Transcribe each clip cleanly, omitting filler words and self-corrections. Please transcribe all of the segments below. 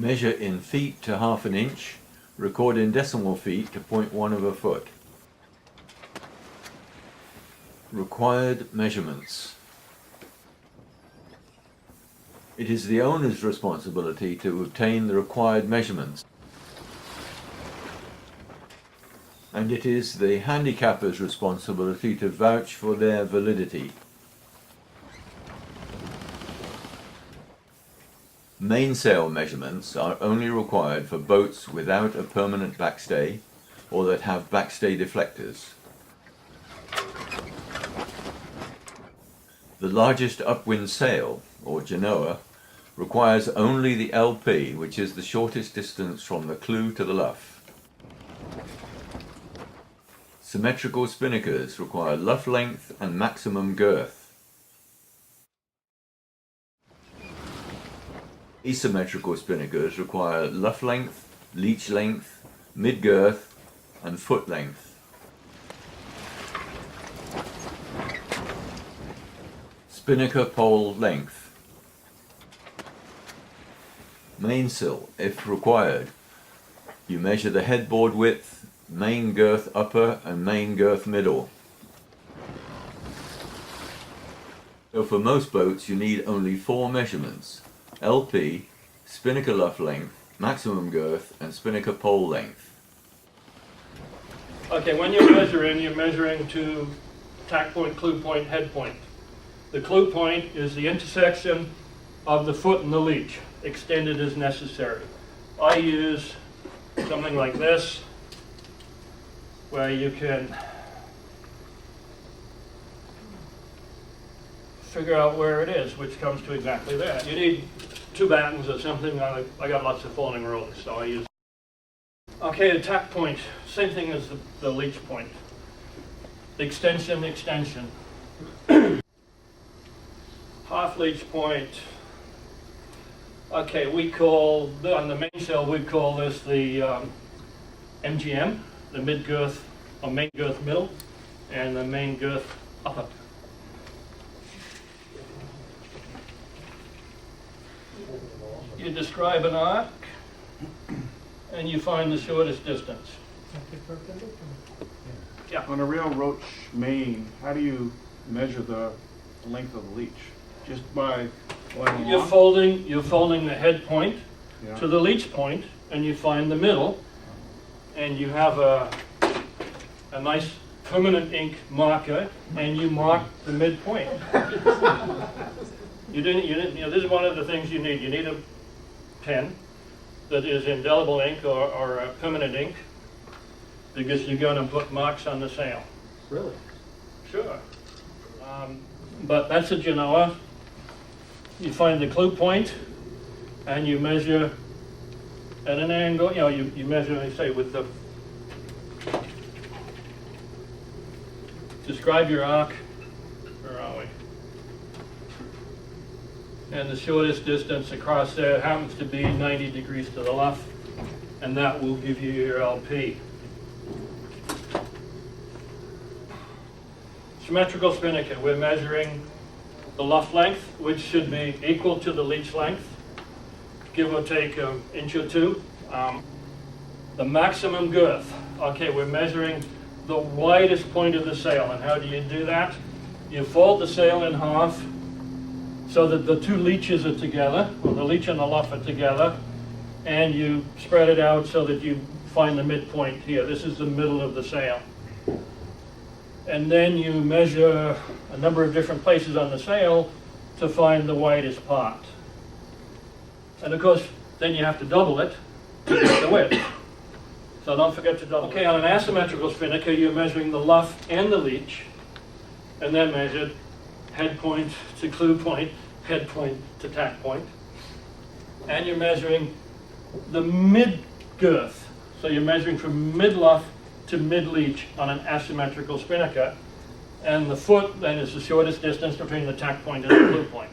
Measure in feet to half an inch, record in decimal feet to 0.1 of a foot. Required measurements. It is the owner's responsibility to obtain the required measurements, and it is the handicapper's responsibility to vouch for their validity. Mainsail measurements are only required for boats without a permanent backstay or that have backstay deflectors. The largest upwind sail, or genoa, requires only the LP, which is the shortest distance from the clew to the luff. Symmetrical spinnakers require luff length and maximum girth. Asymmetrical spinnakers require luff length, leech length, mid-girth, and foot length. Spinnaker pole length. Mainsail, if required. You measure the headboard width, main girth upper and main girth middle. So for most boats you need only 4 measurements: LP, spinnaker luff length, maximum girth, and spinnaker pole length. Okay, when you're measuring to tack point, clew point, head point. The clew point is the intersection of the foot and the leech, extended as necessary. I use something like this, where you can figure out where it is, which comes to exactly that. You need 2 battens or something. I got lots of folding rules, so I use. Okay, the tack point, same thing as the leech point. Extension, extension. Half leech point. Okay, on the mainsail we call this the MGM, the mid girth or main girth middle, and the main girth upper. You describe an arc and you find the shortest distance. Yeah. On a real roach main, how do you measure the length of the leech? Just by going You're folding the head point to the leech point, and you find the middle, and you have a nice permanent ink marker, and you mark the midpoint. This is one of the things you need. You need a pen that is indelible ink or a permanent ink, because you're going to put marks on the sail. Really? Sure. But that's a genoa. You find the clew point, and you measure at an angle. You measure, I say, with the. Describe your arc. Where are we? And the shortest distance across there happens to be 90 degrees to the left, and that will give you your LP. Symmetrical spinnaker, we're measuring the luff length, which should be equal to the leech length, give or take an inch or 2. The maximum girth, okay, we're measuring the widest point of the sail, and how do you do that? You fold the sail in half so that the 2 leeches are together, or the leech and the luff are together, and you spread it out so that you find the midpoint here. This is the middle of the sail. And then you measure a number of different places on the sail to find the widest part. And of course, then you have to double it to get the width. So don't forget to double. Okay, on an asymmetrical spinnaker, you're measuring the luff and the leech, and then measured head point to clew point, head point to tack point. And you're measuring the mid girth. So you're measuring from mid luff to mid-leech on an asymmetrical spinnaker, and the foot then is the shortest distance between the tack point and the clew point.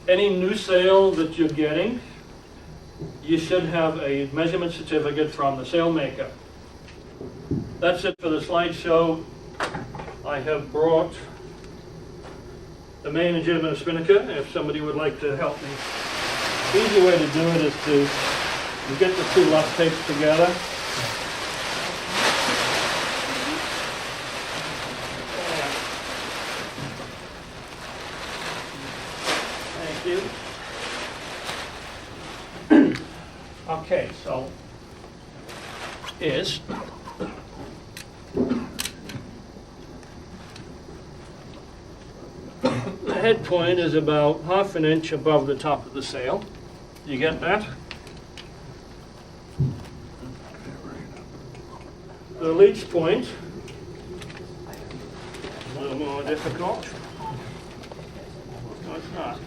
Any new sail that you're getting, you should have a measurement certificate from the sailmaker. That's it for the slideshow. I have brought the main and legitimate spinnaker, if somebody would like to help me. The easy way to do it is to You get the two luff tapes together. Thank you. Okay, so is the head point is about ½ inch above the top of the sail. You get that? The leech point, a little more difficult. No, it's not.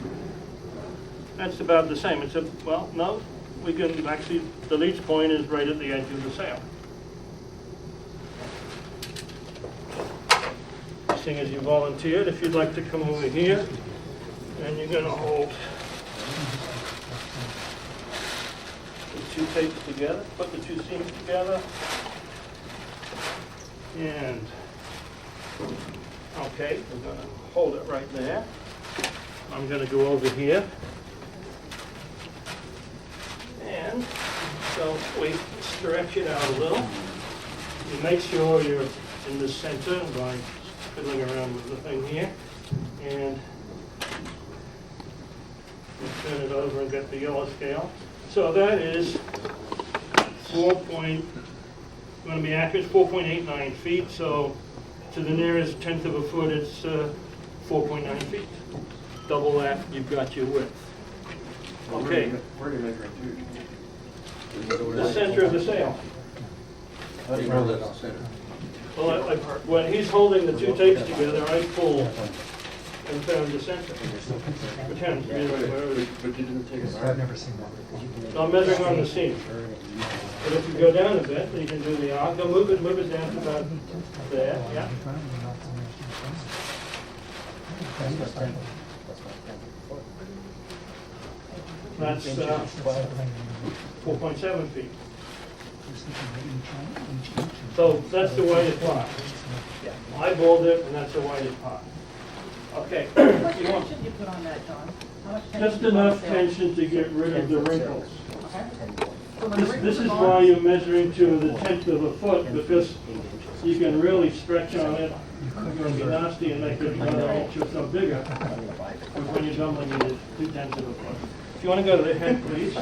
That's about the same. It's a, well, no, we can actually, the leech point is right at the edge of the sail. Seeing as you volunteered, if you'd like to come over here, and you're going to hold the two tapes together, put the two seams together, and okay, we're going to hold it right there. I'm going to go over here, and so we stretch it out a little. You make sure you're in the center by fiddling around with the thing here, and we'll turn it over and get the yellow scale. So that is going to be accurate, 4.89 feet, so to the nearest tenth of a foot, it's 4.9 feet. Double that, you've got your width. Okay. Where are you measuring to? The center of the sail. How do you know that's center? Well, when he's holding the two tapes together, I pull and found the center. Pretend, wherever it is. But you didn't take I've never seen that. So I'm measuring on the seam. But if you go down a bit, then you can do the arc. Go move it down to about there, yeah. That's 4.7 feet. So that's the widest part. I balled it, and that's the widest part. Okay. How much tension you put on that, John? How much tension Just you put on enough the sail? tension to get rid of the wrinkles. Okay. So when the This wrinkles is are why gone- you're measuring to the tenth of a foot, because you can really stretch on it. It's going to be nasty and make it another inch or so bigger. But when you're done, you need 2/10 of a foot. If you want to go to the head, please.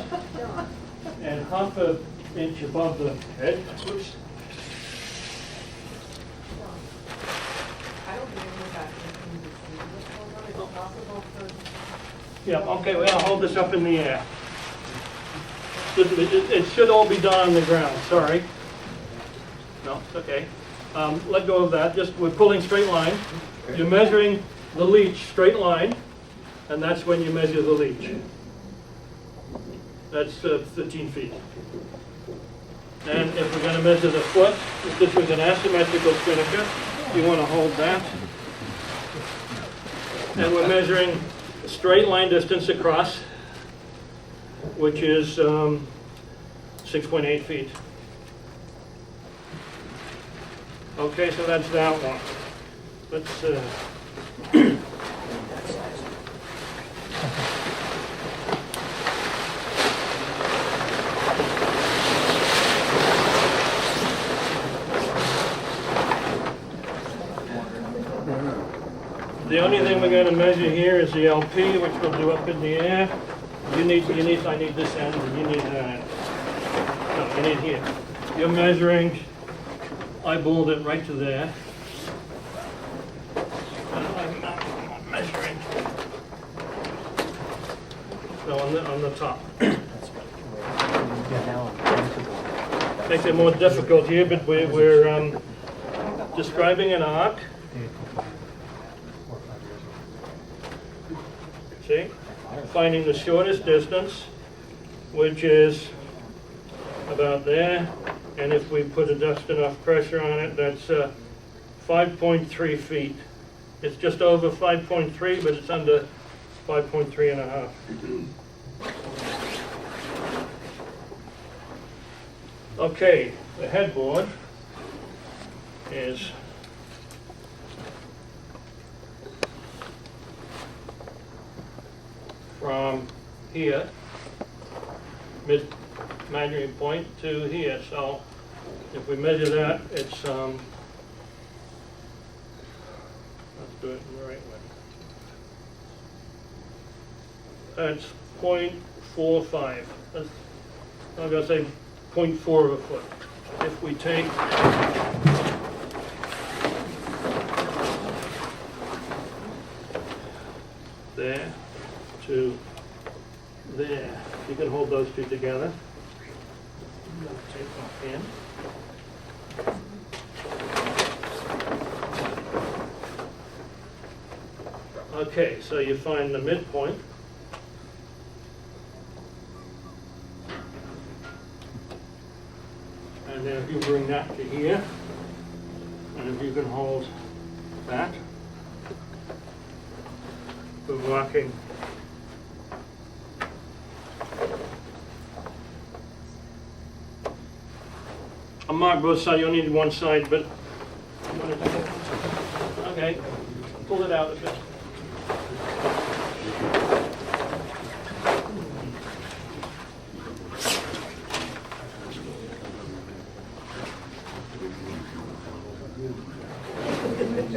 And ½ an inch above the head. Oops. I don't think anyone got anything to see. Is it possible for? Yeah, okay, well, I'll hold this up in the air. It should all be done on the ground, sorry. No, it's okay. Let go of that, just, we're pulling straight line. You're measuring the leach, straight line, and that's when you measure the leach. That's 15 feet. And if we're gonna measure the foot, if this was an asymmetrical spinnaker, you wanna hold that. And we're measuring a straight line distance across, which is 6.8 feet. Okay, so that's that one. Let's, the only thing we're going to measure here is the LP, which we'll do up in the air. I need this end, and you need that. No, you need here. You're measuring, I balled it right to there. I'm not measuring. No, on the top. Makes it more difficult here, but we're describing an arc. See? Finding the shortest distance, which is about there. And if we put just enough pressure on it, that's 5.3 feet. It's just over 5.3, but it's under 5.3 and a half. Okay, the headboard is from here, measuring point to here. So if we measure that, it's, let's do it in the right way. That's 0.45. That's, I'm gonna say 0.4 of a foot. If we take there to there, you can hold those two together. Take off in. Okay, so you find the midpoint. And then if you bring that to here, and if you can hold that, we're marking I'll mark both sides. You only need one side, but you want to do it? Okay, pull it out a bit.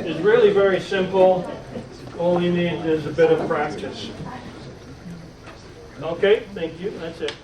It's really very simple. All you need is a bit of practice. Okay, thank you. That's it.